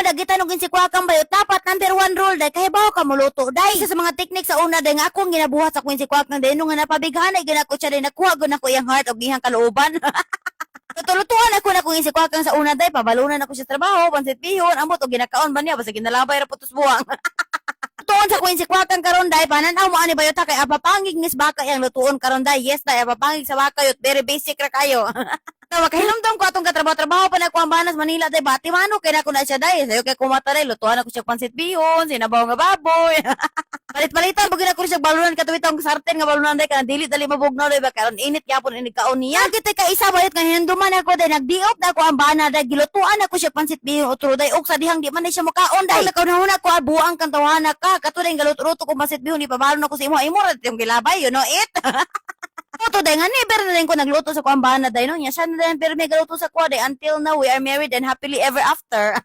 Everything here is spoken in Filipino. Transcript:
lagi tanong si Kwakang bayo, dapat number 1 rule day, kaya bawa ka muluto day. Isa sa mga technique sa una day, nga akong ginabuhat sa si Kwakang day, nung nga napabighan ay ginako siya day, nakuha ko na ko yung heart o gihang kalooban. Tutulutuan ako na kung si Kwakang sa una day, pabalunan ako sa trabaho, pansit bihon, amot o ginakaon ba niya, basta ginalabay ra putos buwang. Tuon sa kuin si Kwakang karon day, pananaw mo ani bayo ta kay apapangig ngis baka yang lutuon karon day. Yes day, apapangig sa baka yut, very basic ra kayo. Tawa kay hinumdum ko atong katrabaho-trabaho pa na ko ang banas Manila day, bati mano kay na ko na siya day. Sayo kay kumata day, lutuan ako siya pansit bihon, sinabaw nga baboy. Palit-palitan pag ko siya balunan katuwitong sarten nga balunan day kana dili dali mabugnaw day ba karon init gyapon ini kaon niya. Kita ka isa bayot nga hinumduman ako day, nagdiop na ko ang bana day, gilutuan ako siya pansit bihon utro day ug sa dihang di man day siya makaon day. Nakauna ko buang kan tawana ka, katulad nga luto ko pansit bihon, ipabalon ako sa imo ra yung gilabay, you know it. Ito day nga never na rin ko nagluto sa kuambana day no. Nya siya na rin pero may galuto sa kwa day until now we are married and happily ever after.